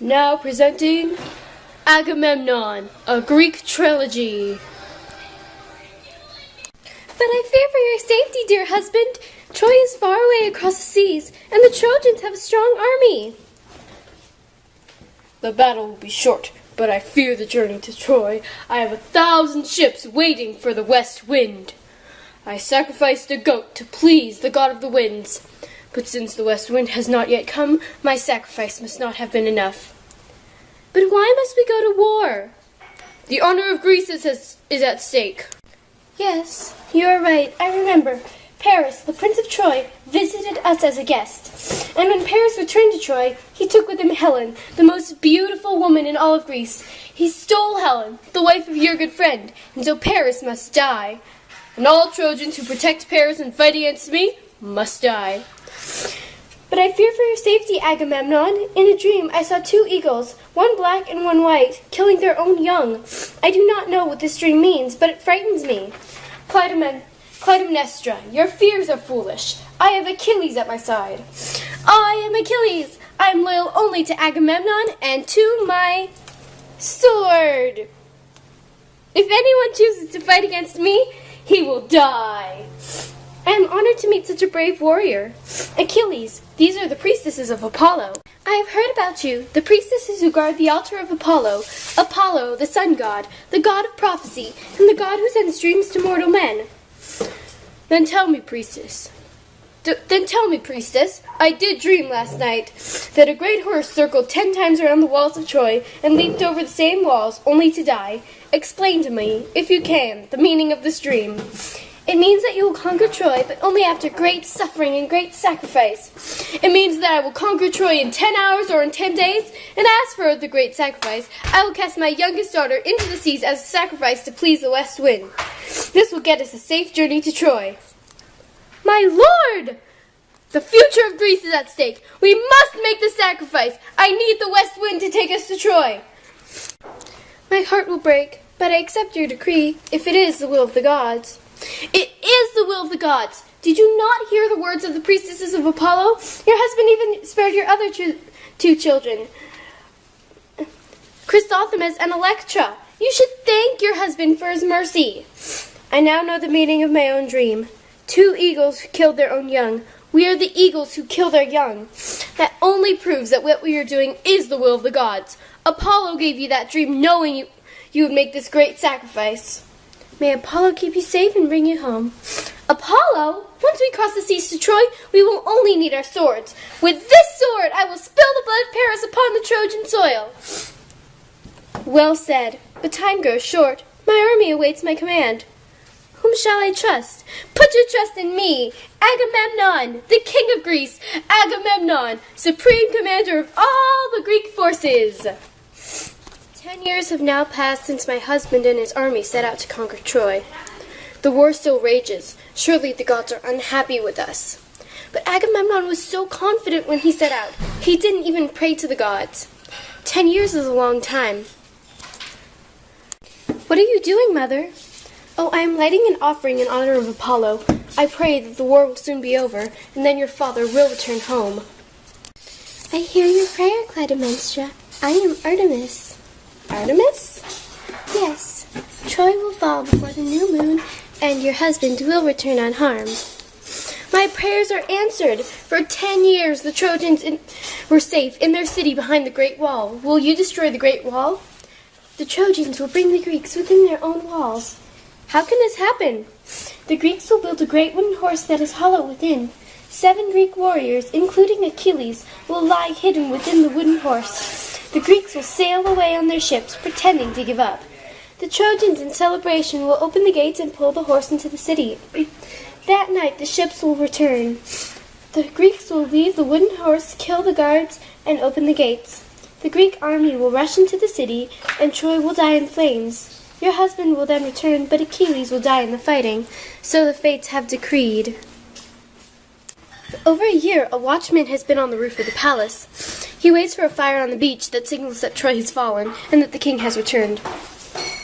Now presenting Agamemnon, a Greek trilogy. But I fear for your safety, dear husband. Troy is far away across the seas, and the Trojans have a strong army. The battle will be short, but I fear the journey to Troy. I have 1,000 ships waiting for the west wind. I sacrificed a goat to please the god of the winds. But since the west wind has not yet come, my sacrifice must not have been enough. But why must we go to war? The honor of Greece is at stake. Yes, you are right. I remember. Paris, the Prince of Troy, visited us as a guest. And when Paris returned to Troy, he took with him Helen, the most beautiful woman in all of Greece. He stole Helen, the wife of your good friend, and so Paris must die. And all Trojans who protect Paris and fight against me must die. But I fear for your safety, Agamemnon. In a dream, I saw 2 eagles, one black and one white, killing their own young. I do not know what this dream means, but it frightens me. Clytemnestra, your fears are foolish. I have Achilles at my side. I am Achilles. I am loyal only to Agamemnon and to my sword. If anyone chooses to fight against me, he will die. I am honored to meet such a brave warrior. Achilles, these are the priestesses of Apollo. I have heard about you, the priestesses who guard the altar of Apollo. Apollo, the sun god, the god of prophecy, and the god who sends dreams to mortal men. Then tell me, priestess, I did dream last night that a great horse circled 10 times around the walls of Troy and leaped over the same walls only to die. Explain to me, if you can, the meaning of this dream. It means that you will conquer Troy, but only after great suffering and great sacrifice. It means that I will conquer Troy in 10 hours or in 10 days, and as for the great sacrifice, I will cast my youngest daughter into the seas as a sacrifice to please the west wind. This will get us a safe journey to Troy. My lord! The future of Greece is at stake. We must make the sacrifice. I need the west wind to take us to Troy. My heart will break, but I accept your decree, if it is the will of the gods. It is the will of the gods. Did you not hear the words of the priestesses of Apollo? Your husband even spared your other 2 children, Chrysothemis and Electra. You should thank your husband for his mercy. I now know the meaning of my own dream. 2 eagles killed their own young. We are the eagles who kill their young. That only proves that what we are doing is the will of the gods. Apollo gave you that dream knowing you would make this great sacrifice. May Apollo keep you safe and bring you home. Apollo? Once we cross the seas to Troy, we will only need our swords. With this sword, I will spill the blood of Paris upon the Trojan soil. Well said, but time grows short. My army awaits my command. Whom shall I trust? Put your trust in me, Agamemnon, the king of Greece, Agamemnon, supreme commander of all the Greek forces. 10 years have now passed since my husband and his army set out to conquer Troy. The war still rages. Surely the gods are unhappy with us. But Agamemnon was so confident when he set out. He didn't even pray to the gods. 10 years is a long time. What are you doing, Mother? Oh, I am lighting an offering in honor of Apollo. I pray that the war will soon be over, and then your father will return home. I hear your prayer, Clytemnestra. I am Artemis. Artemis? Yes. Troy will fall before the new moon, and your husband will return unharmed. My prayers are answered. For 10 years the Trojans were safe in their city behind the Great Wall. Will you destroy the Great Wall? The Trojans will bring the Greeks within their own walls. How can this happen? The Greeks will build a great wooden horse that is hollow within. 7 Greek warriors, including Achilles, will lie hidden within the wooden horse. The Greeks will sail away on their ships, pretending to give up. The Trojans, in celebration, will open the gates and pull the horse into the city. That night, the ships will return. The Greeks will leave the wooden horse, kill the guards, and open the gates. The Greek army will rush into the city, and Troy will die in flames. Your husband will then return, but Achilles will die in the fighting. So the fates have decreed. For over a year, a watchman has been on the roof of the palace. He waits for a fire on the beach that signals that Troy has fallen and that the king has returned.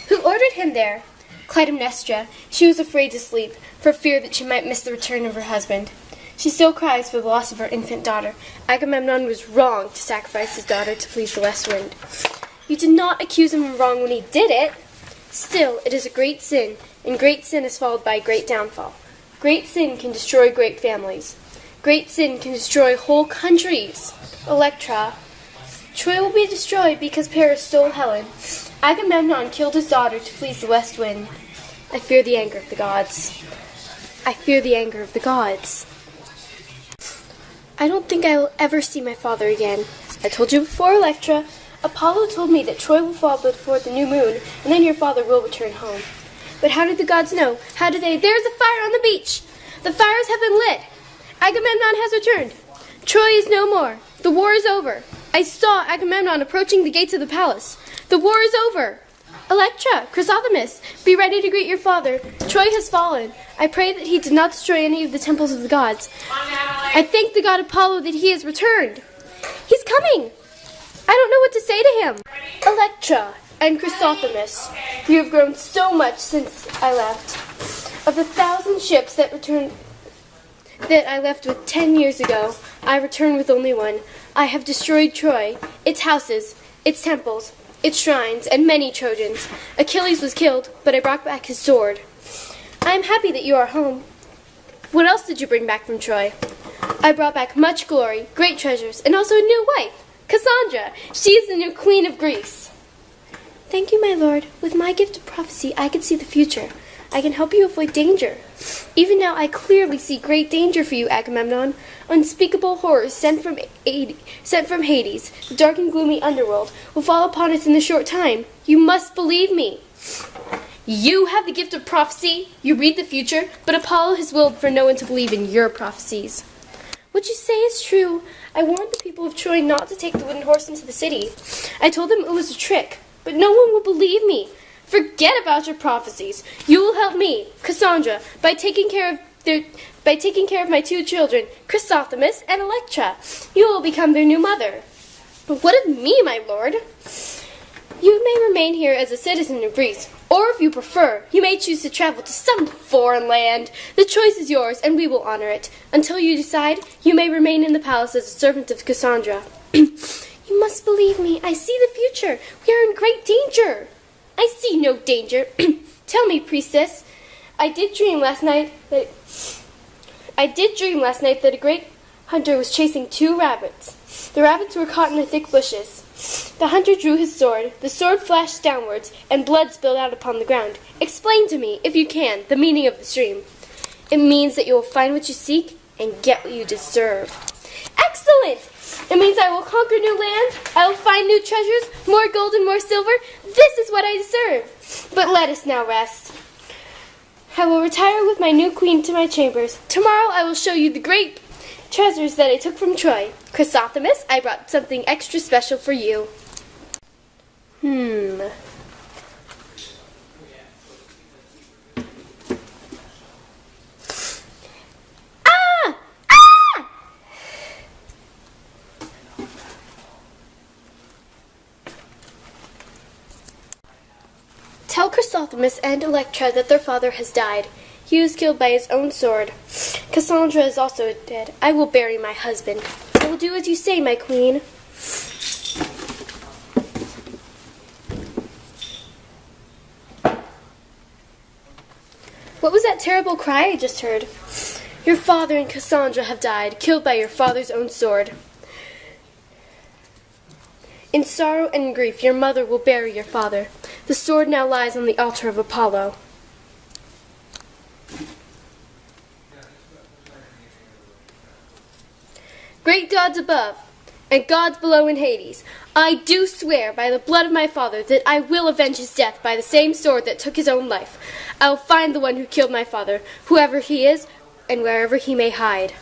Who ordered him there? Clytemnestra. She was afraid to sleep, for fear that she might miss the return of her husband. She still cries for the loss of her infant daughter. Agamemnon was wrong to sacrifice his daughter to please the west wind. You did not accuse him of wrong when he did it. Still, it is a great sin, and great sin is followed by great downfall. Great sin can destroy great families. Great sin can destroy whole countries. Electra. Troy will be destroyed because Paris stole Helen. Agamemnon killed his daughter to please the west wind. I fear the anger of the gods. I fear the anger of the gods. I don't think I will ever see my father again. I told you before, Electra. Apollo told me that Troy will fall before the new moon, and then your father will return home. But how did the gods know? How did they? There's a fire on the beach! The fires have been lit! Agamemnon has returned! Troy is no more! The war is over! I saw Agamemnon approaching the gates of the palace. The war is over! Electra, Chrysothemis, be ready to greet your father. Troy has fallen. I pray that he did not destroy any of the temples of the gods. I thank the god Apollo that he has returned. He's coming! I don't know what to say to him. Electra and Chrysothemis, you have grown so much since I left. Of the 1,000 ships that I left with 10 years ago, I return with only one. I have destroyed Troy, its houses, its temples, its shrines, and many Trojans. Achilles was killed, but I brought back his sword. I am happy that you are home. What else did you bring back from Troy? I brought back much glory, great treasures, and also a new wife, Cassandra. She is the new queen of Greece. Thank you, my lord. With my gift of prophecy, I can see the future. I can help you avoid danger. Even now I clearly see great danger for you, Agamemnon. Unspeakable horrors sent from Hades, the dark and gloomy underworld, will fall upon us in a short time. You must believe me. You have the gift of prophecy. You read the future, but Apollo has willed for no one to believe in your prophecies. What you say is true. I warned the people of Troy not to take the wooden horse into the city. I told them it was a trick, but no one will believe me. Forget about your prophecies. You will help me, Cassandra, by taking care of my 2 children, Chrysothemis and Electra. You will become their new mother. But what of me, my lord? You may remain here as a citizen of Greece, or if you prefer, you may choose to travel to some foreign land. The choice is yours, and we will honor it. Until you decide, you may remain in the palace as a servant of Cassandra. You must believe me. I see the future. We are in great danger. I see no danger. Tell me, priestess. I did dream last night that a great hunter was chasing 2 rabbits. The rabbits were caught in the thick bushes. The hunter drew his sword. The sword flashed downwards, and blood spilled out upon the ground. Explain to me, if you can, the meaning of the dream. It means that you will find what you seek and get what you deserve. Excellent! It means I will conquer new lands, I will find new treasures, more gold and more silver. This is what I deserve. But let us now rest. I will retire with my new queen to my chambers. Tomorrow I will show you the great treasures that I took from Troy. Chrysothemis, I brought something extra special for you. Tell Chrysothemis and Electra that their father has died. He was killed by his own sword. Cassandra is also dead. I will bury my husband. I will do as you say, my queen. What was that terrible cry I just heard? Your father and Cassandra have died, killed by your father's own sword. In sorrow and grief, your mother will bury your father. The sword now lies on the altar of Apollo. Great gods above, and gods below in Hades, I do swear by the blood of my father that I will avenge his death by the same sword that took his own life. I will find the one who killed my father, whoever he is, and wherever he may hide.